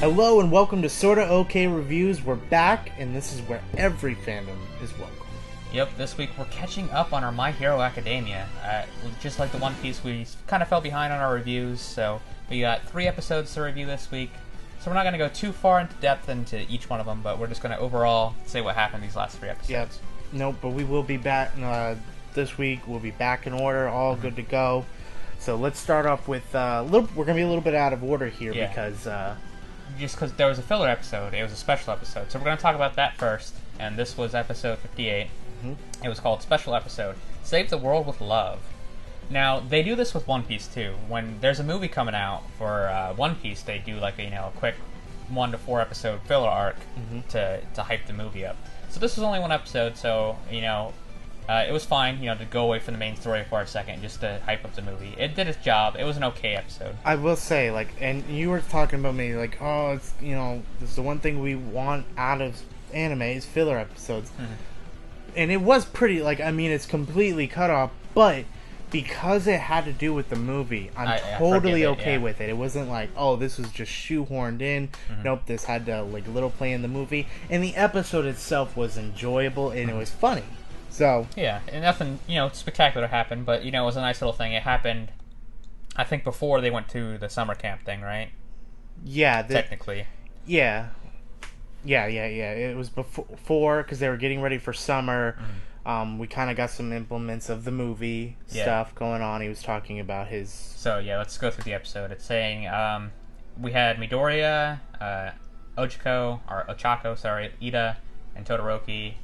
Hello and welcome to SortaOkay Reviews. We're back, and this is where every fandom is welcome. Yep, this week we're catching up on our My Hero Academia. Just like the One Piece, we kind of fell behind on our reviews, so we got 3 episodes to review this week. So we're not going to go too far into depth into each one of them, but we're just going to overall say what happened these last 3 episodes. Yep. Nope, but we will be back this week. We'll be back in order, all good to go. So let's start off with we're going to be a little bit out of order here because... just because there was a filler episode, it was a special episode. So we're going to talk about that first, and this was episode 58. Mm-hmm. It was called Special Episode, Save the World with Love. Now, they do this with One Piece, too. When there's a movie coming out for One Piece, they do like a quick 1 to 4 episode filler arc to hype the movie up. So this was only 1 episode, so, it was fine, to go away from the main story for a second, just to hype up the movie. It did its job. It was an okay episode. I will say, and you were talking about me, it's, this is the one thing we want out of anime is filler episodes. Mm-hmm. And it was pretty, it's completely cut off, but because it had to do with the movie, I'm totally okay with it. It wasn't like, oh, this was just shoehorned in. Mm-hmm. Nope, this had to, little play in the movie. And the episode itself was enjoyable, and it was funny. So yeah, and nothing, spectacular happened, but, it was a nice little thing. It happened, I think, before they went to the summer camp thing, right? Yeah. Technically. Yeah. It was before, because they were getting ready for summer. Mm-hmm. We kind of got some implements of the movie stuff going on. He was talking about his... So, let's go through the episode. It's saying, we had Midoriya, Ochako, Ida, and Todoroki,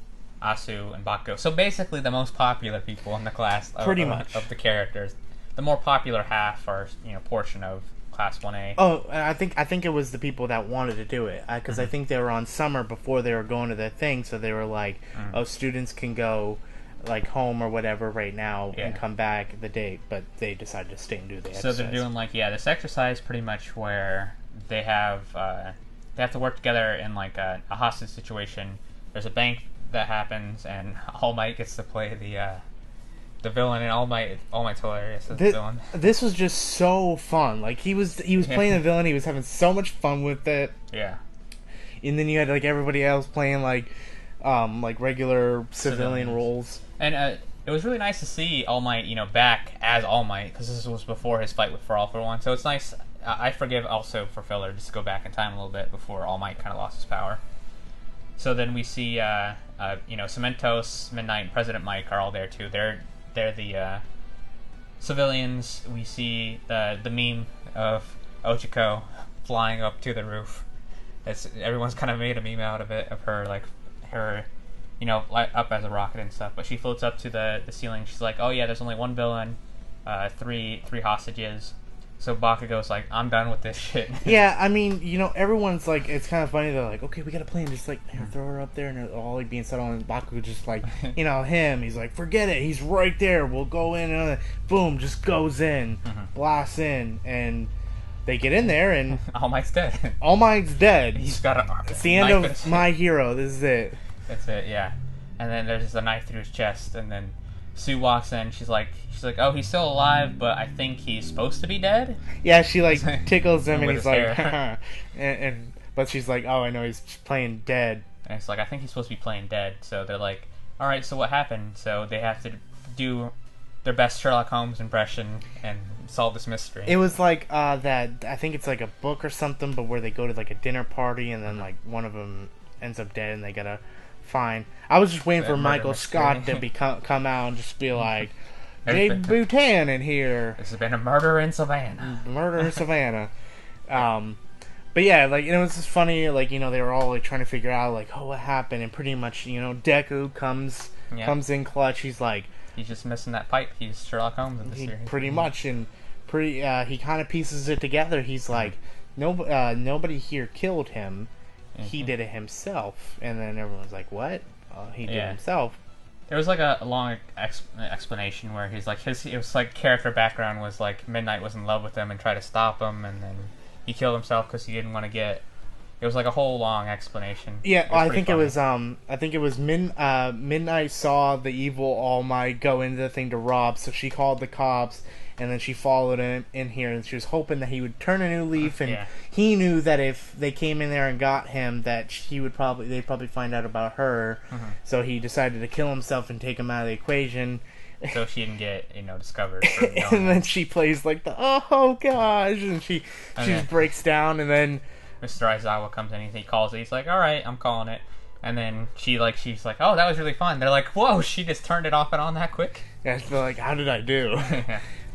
Asu, and Bakugo. So basically the most popular people in the class pretty much of the characters. The more popular half are, portion of Class 1A. Oh, I think it was the people that wanted to do it. Because I think they were on summer before they were going to the thing, so they were like, students can go home or whatever right now and come back the day, but they decided to stay and do the exercise. So they're doing this exercise pretty much where they have to work together in a hostage situation. There's a bank that happens, and All Might gets to play the villain, and All Might's hilarious as the villain. This was just so fun. He was playing the villain. He was having so much fun with it. Yeah. And then you had everybody else playing regular civilian roles. And it was really nice to see All Might, back as All Might, because this was before his fight with For All For One. So it's nice. I forgive also for filler just to go back in time a little bit before All Might kind of lost his power. So then we see, Cementos, Midnight, and President Mike are all there too. They're the civilians. We see the meme of Ochako flying up to the roof. Everyone's kind of made a meme out of it, of her up as a rocket and stuff. But she floats up to the ceiling. She's like, "Oh yeah, there's only one villain, three hostages." So Bakugo's like, I'm done with this shit. Yeah, everyone's it's kind of funny. They're like, okay, we got a plan. Just throw her up there, and they're all being settled. And Bakugo just him. He's like, forget it. He's right there. We'll go in. And boom, just goes in, blasts in, and they get in there, and All Might's dead. All Might's dead. He's got an arm. It's the end of My Hero. This is it. That's it. Yeah. And then there's just a knife through his chest, and then Sue walks in. She's like, oh, he's still alive, but I think he's supposed to be dead. Yeah, she tickles him, and he's like, but she's like, oh, I know he's playing dead. And it's like, I think he's supposed to be playing dead. So they're like, all right, so what happened? So they have to do their best Sherlock Holmes impression and solve this mystery. It was that I think it's a book or something, but where they go to a dinner party, and then one of them ends up dead, and they gotta find. I was just waiting for Michael Scott to come out and just be like, Jay Boutin in here. This has been a murder in Savannah. But yeah, it was just funny. They were all trying to figure out what happened, and pretty much Deku comes in clutch. He's he's just missing that pipe. He's Sherlock Holmes in the series. Pretty much, and he kind of pieces it together. He's like, nobody here killed him. He did it himself. And then everyone's like, what? He did it himself. There was a long explanation where he's it was character background was Midnight was in love with him and tried to stop him, and then he killed himself because he didn't want to get. It was a whole long explanation. Yeah, I think it was Midnight saw the evil All Might go into the thing to rob, so she called the cops, and then she followed him in here, and she was hoping that he would turn a new leaf, and Yeah. he knew that if they came in there and got him, that they'd probably find out about her, so he decided to kill himself and take him out of the equation. So she didn't get, discovered. For And then she plays like the oh gosh, and she just breaks down, and then Mr. Aizawa comes in, he calls it. He's like, "All right, I'm calling it." And then she's like, "Oh, that was really fun." They're like, "Whoa, she just turned it off and on that quick." yeah, they're like, how did I do?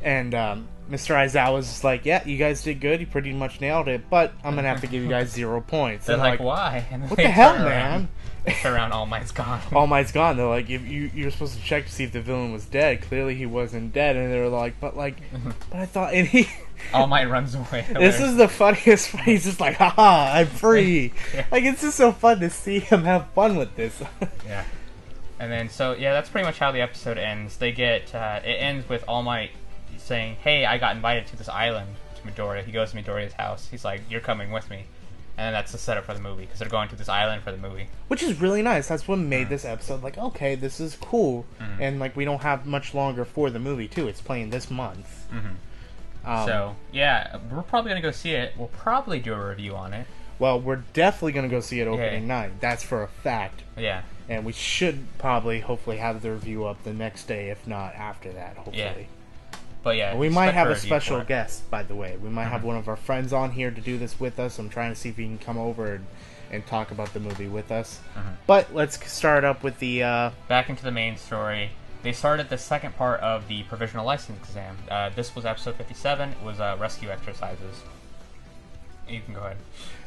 And Mr. Aizawa's just like, yeah, you guys did good. You pretty much nailed it, but I'm gonna have to give you guys 0 points. They're like, why? And what the hell, man? They turn around, All Might's gone. All Might's gone. They're like, if you're supposed to check to see if the villain was dead. Clearly, he wasn't dead. And they were like, but I thought, and he. All Might runs away. This is the funniest part. He's just like, haha, I'm free. Yeah. Like, it's just so fun to see him have fun with this. Yeah. And then, that's pretty much how the episode ends. They get, it ends with All Might saying, hey, I got invited to this island to Midoriya. He goes to Midoriya's house. He's like, you're coming with me. And then that's the setup for the movie, because they're going to this island for the movie. Which is really nice. That's what made this episode, like, okay, this is cool. And, like, we don't have much longer for the movie, too. It's playing this month. So, yeah, we're probably going to go see it. We'll probably do a review on it. Well, we're definitely going to go see it opening night. That's for a fact. Yeah. And we should hopefully have the review up the next day, if not after that, hopefully. Yeah. But yeah, we might have a special guest, by the way. We might have one of our friends on here to do this with us. I'm trying to see if he can come over and talk about the movie with us. But let's start up with the... Back into the main story. They started the second part of the provisional license exam. This was episode 57. It was rescue exercises. You can go ahead.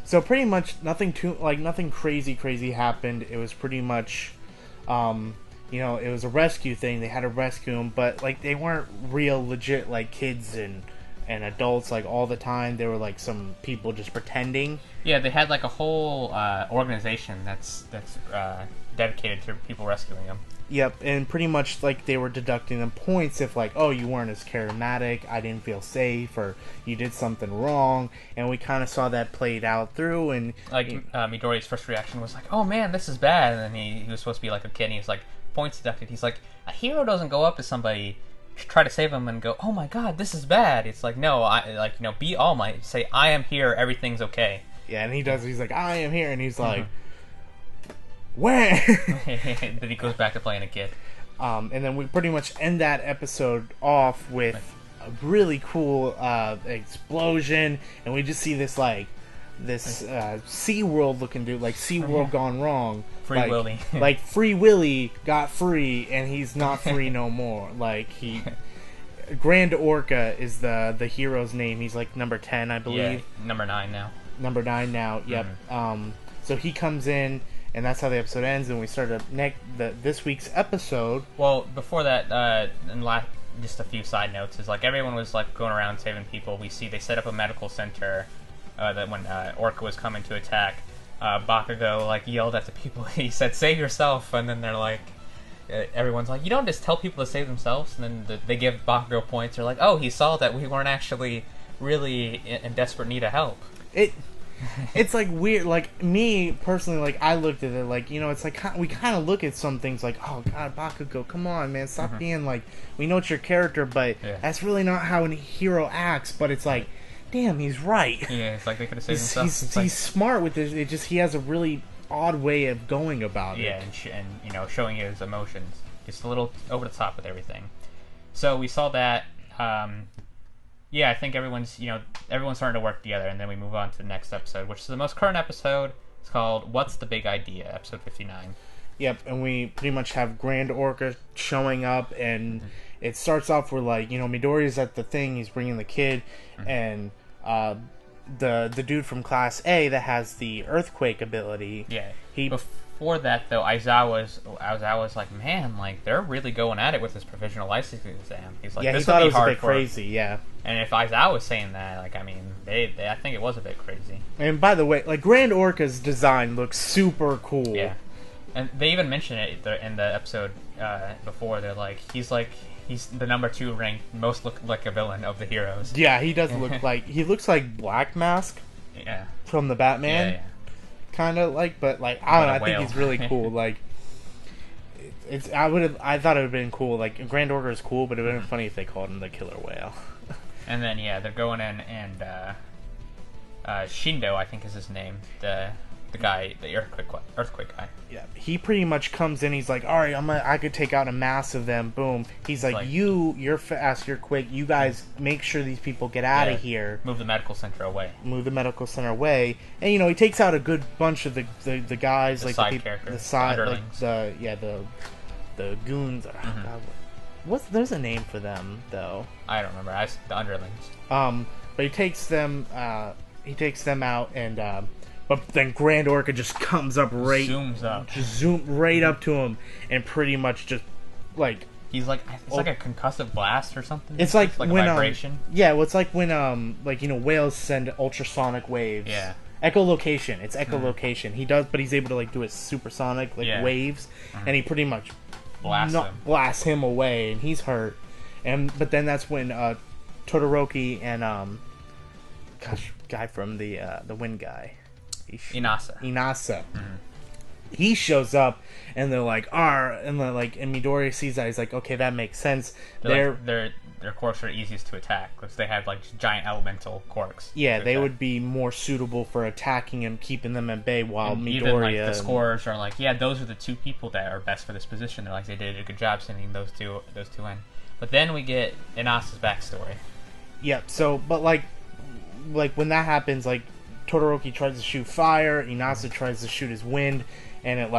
So pretty much nothing crazy happened. It was pretty much... it was a rescue thing. They had to rescue them, but like they weren't real legit like kids and adults like all the time. They were like some people just pretending. Yeah, they had like a whole organization that's dedicated to people rescuing them. Yep, and pretty much like they were deducting them points if like, oh, you weren't as charismatic, I didn't feel safe, or you did something wrong, and we kind of saw that played out through. And like Midoriya's first reaction was like, oh man, this is bad, and then he was supposed to be like a kid, and he was like, points deducted. He's like, a hero doesn't go up to somebody, try to save him, and go, oh my god, this is bad. It's like, no, be All Might. Say, I am here, everything's okay. Yeah, and he does. He's like, I am here, and he's like, when? Then he goes back to playing a kid. And then we pretty much end that episode off with a really cool explosion, and we just see this SeaWorld looking dude, like SeaWorld gone wrong. Free Willy. Like Free Willy got free, and he's not free no more. Like Grand Orca is the hero's name. He's like number 10, I believe. Yeah, number 9 now. Number 9 now, yep. So he comes in, and that's how the episode ends, and we start up this week's episode. Well, before that, just a few side notes, is like everyone was like going around saving people. We see they set up a medical center that when Orca was coming to attack, Bakugo like yelled at the people. He said, save yourself, and then they're like, everyone's like, you don't just tell people to save themselves, and then they give Bakugo points. They're like, oh, he saw that we weren't actually really in desperate need of help. It's like weird. Like me personally, like I looked at it like, it's like we kind of look at some things like, oh god, Bakugo, come on, man, stop being like, we know it's your character, but that's really not how a hero acts. But it's like, damn, he's right. Yeah, it's like they could have saved themselves. He's smart with this. It just he has a really odd way of going about it. Yeah, and showing his emotions, just a little over the top with everything. So we saw that. Yeah, I think everyone's starting to work together, and then we move on to the next episode, which is the most current episode. It's called "What's the Big Idea?" Episode 59. Yep, and we pretty much have Grand Orca showing up, and it starts off with like, Midoriya's at the thing, he's bringing the kid, and the dude from Class A that has the earthquake ability. Yeah. Before that, though, Aizawa's like, man, like they're really going at it with this provisional licensing exam. He's like, yeah, this he thought it was hard a bit crazy. Yeah. And if Aizawa was saying that, like, I mean, I think it was a bit crazy. And by the way, like Grand Orca's design looks super cool. Yeah. And they even mention it in the episode before. They're like, he's the number 2 ranked most look like a villain of the heroes. Yeah, he does look like he looks like Black Mask. Yeah. From the Batman. Yeah. Kind of like, but like I don't know. I think he's really cool. Like I thought it would have been cool. Like Grand Orca is cool, but it would have been funny if they called him the killer whale. And then they're going in, and Shindo, I think is his name, the guy, the earthquake guy. Yeah, he pretty much comes in. He's like, all right, I could take out a mass of them. Boom. He's like you're fast, you're quick. You guys make sure these people get out of here. Move the medical center away. And he takes out a good bunch of the guys, the like side the people, characters, the side, underlings. like the goons. There's a name for them though. I don't remember. The underlings. But he takes them out, and but then Grand Orca just comes up zoom right up to him, and pretty much just like he's like like a concussive blast or something. It's like when a vibration. Well, it's like when whales send ultrasonic waves. Yeah. Echolocation. It's echolocation. He does, but he's able to like do it supersonic waves, and he pretty much blasts him away, and he's hurt. But then that's when Todoroki and guy from the wind guy, Inasa. He shows up, and they're like, and Midoriya sees that. He's like, okay, that makes sense. Their quirks are easiest to attack because they have like giant elemental quirks. Yeah, they would be more suitable for attacking and keeping them at bay. While Midoriya, even like the scorers are like, yeah, those are the two people that are best for this position. They're like, they did a good job sending those two in. But then we get Inasa's backstory. Yeah. So, but like when that happens, like Todoroki tries to shoot fire, Inasa tries to shoot his wind, and it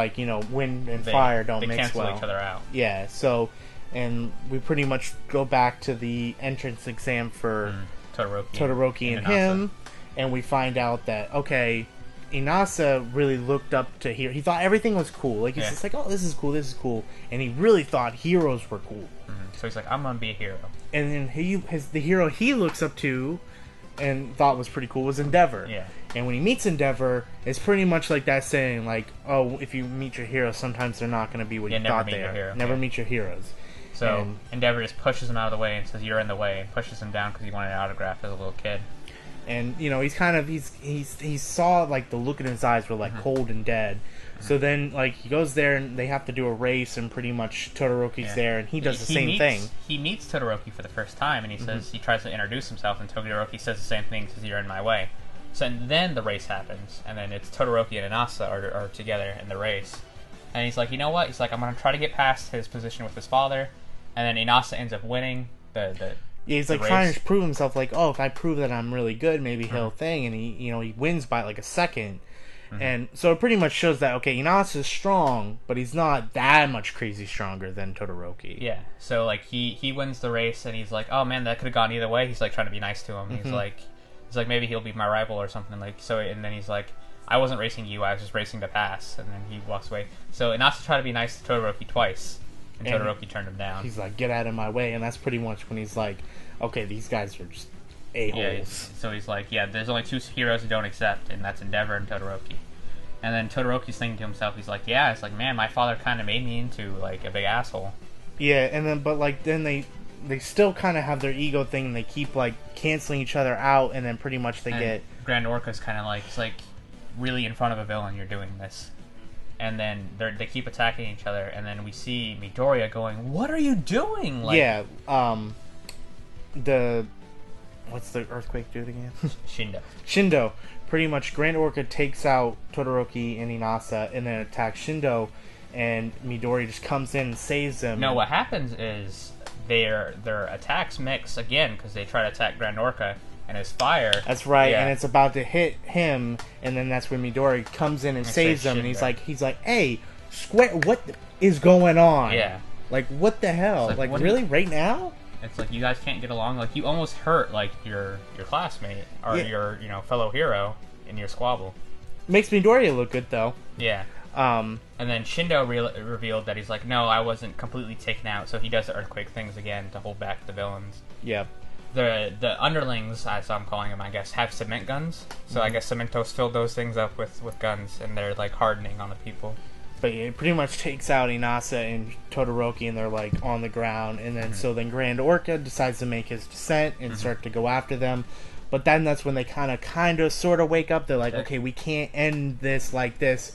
wind and fire don't mix cancel well. each other out. Yeah. So, and we pretty much go back to the entrance exam for Todoroki and him, and we find out that Inasa really looked up to Hiro. He thought everything was cool. Like he's just like, oh, this is cool, and he really thought heroes were cool. So he's like, I'm gonna be a hero. And then the hero he looks up to and thought was pretty cool was Endeavor. Yeah. And when he meets Endeavor, it's pretty much like that saying, like, oh, if you meet your hero, sometimes they're not going to be what you thought they are. Never meet your heroes. So Endeavor just pushes him out of the way and says, you're in the way, and pushes him down because he wanted an autograph as a little kid. And, he saw, like, the look in his eyes were, like, cold and dead. So then, like, he goes there, and they have to do a race, and pretty much Todoroki's there, and he does the same thing. He meets Todoroki for the first time, and he says, he tries to introduce himself, and Todoroki says the same thing, says, you're in my way. So then the race happens, and then it's Todoroki and Inasa are together in the race. And he's like, you know what? He's like, I'm going to try to get past his position with his father, and then Inasa ends up winning he's like trying to prove himself, like, oh, if I prove that I'm really good, maybe he'll thing, and he wins by like a second. And so it pretty much shows that, okay, Inasa is strong, but he's not that much crazy stronger than Todoroki. Yeah, so, like, he wins the race, and he's like, oh, man, that could have gone either way. He's, like, trying to be nice to him. He's like, maybe he'll be my rival or something. Like, so, and then he's like, I wasn't racing you, I was just racing to pass. And then he walks away. So Inasa tried to be nice to Todoroki twice, and Todoroki turned him down. He's like, get out of my way, and that's pretty much when he's like, okay, these guys are just a-holes. So he's like, yeah, there's only two heroes who don't accept, and that's Endeavor and Todoroki. And then Todoroki's thinking to himself, he's like, yeah, it's like, man, my father kind of made me into, like, a big asshole. Yeah, and then, but, like, then they still kind of have their ego thing, and they keep, like, canceling each other out, and then pretty much they get... Grand Orca's kind of like, it's like, really in front of a villain, you're doing this. And then they keep attacking each other, and then we see Midoriya going, what are you doing? Like, yeah, what's the earthquake dude again? Shindo. Pretty much, Grand Orca takes out Todoroki and Inasa, and then attacks Shindo, and Midoriya just comes in and saves them. No, what happens is their attacks mix again, because they try to attack Grand Orca and his fire. That's right, and it's about to hit him, and then that's when Midoriya comes in and saves him, and he's like, hey, what is going on? Yeah. Like, what the hell? Like really, right now? It's like, you guys can't get along. Like, you almost hurt, like, your classmate or your fellow hero in your squabble. Makes Midoriya look good, though. Yeah. And then Shindo revealed that he's like, no, I wasn't completely taken out, so he does the earthquake things again to hold back the villains. Yeah. The underlings, as I'm calling them, I guess, have cement guns. So I guess Cementos filled those things up with guns, and they're, like, hardening on the people. But it pretty much takes out Inasa and Todoroki, and they're like on the ground. And then so then Grand Orca decides to make his descent and start to go after them. But then that's when they kind of sort of wake up. They're like, okay, we can't end this like this.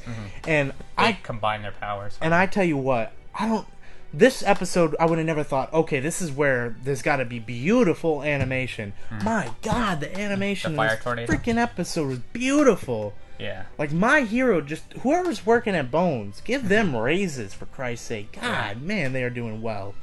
And they combine their powers. And I tell you what, I don't. This episode, I would have never thought. Okay, this is where there's got to be beautiful animation. My God, the animation The in fire this tornado? freaking episode was beautiful. Yeah. Like My Hero, just whoever's working at Bones, give them raises for Christ's sake. God, Yeah. man, they are doing well.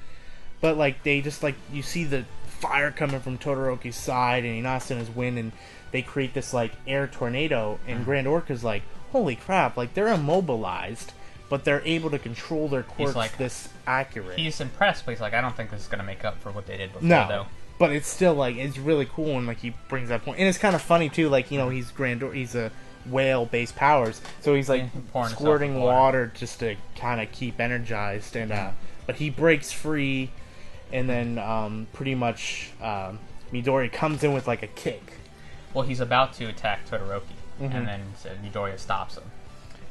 But like they just like you see the fire coming from Todoroki's side, and Inasun is wind, and they create this like air tornado, and Grand Orca's like, holy crap! Like they're immobilized, but they're able to control their quirks like- this accurate. He's impressed, but he's like, I don't think this is going to make up for what they did before, No, though. but it's still like it's really cool, and like he brings that point, and it's kind of funny too. Like he's he's a whale-based powers, so he's like pouring squirting himself with water just to kind of keep energized, and but he breaks free, and then pretty much Midoriya comes in with like a kick, Well, he's about to attack Todoroki, and then Midoriya stops him.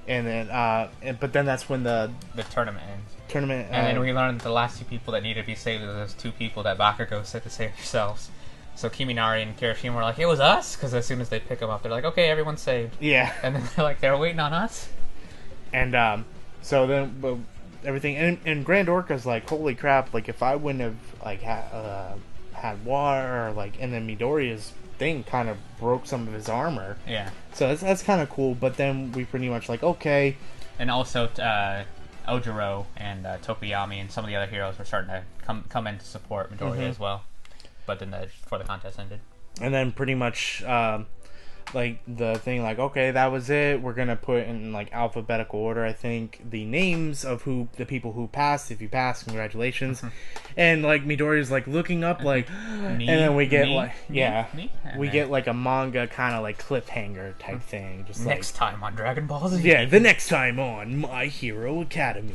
and then but then that's when the The tournament ends. tournament And then we learned that the last two people that needed to be saved were those two people that Bakugo said to save themselves. So Kiminari and Kirishima were like, it was us? Because as soon as they pick them up, they're like, okay, everyone's saved. yeah, And then they're like, they're waiting on us? and so then everything, and Grand Orca's like, holy crap! Like if I wouldn't have like had water, or like, and then Midoriya's thing kind of broke some of his armor. Yeah. So that's kind of cool. But then we pretty much like, okay, And also, Ojiro and Tokoyami and some of the other heroes were starting to come in to support Midoriya as well. But then before the contest ended. and then pretty much like the thing like, okay, that was it. We're gonna put in like alphabetical order, I think, the names of the people who passed. If you passed, congratulations. And like Midoriya's like looking up like, and then we get we get like a manga kind of like cliffhanger type thing, just like Next time on Dragon Ball Z. yeah, the next time on My Hero Academy.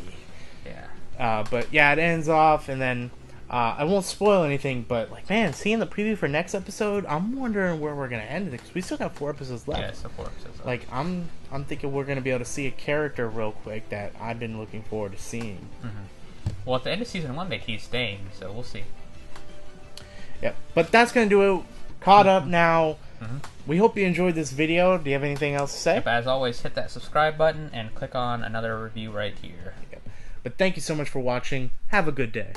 Yeah. But yeah, it ends off, and then I won't spoil anything, but like, man, seeing the preview for next episode, I'm wondering where we're gonna end it, because we still got 4 episodes left. Yeah, so 4 episodes left. Like, I'm thinking we're gonna be able to see a character real quick that I've been looking forward to seeing. Well, at the end of season 1, they keep staying, so we'll see. Yep. But that's gonna do it. Caught up now. We hope you enjoyed this video. Do you have anything else to say? Yep, as always, hit that subscribe button and click on another review right here. Yep. But thank you so much for watching. Have a good day.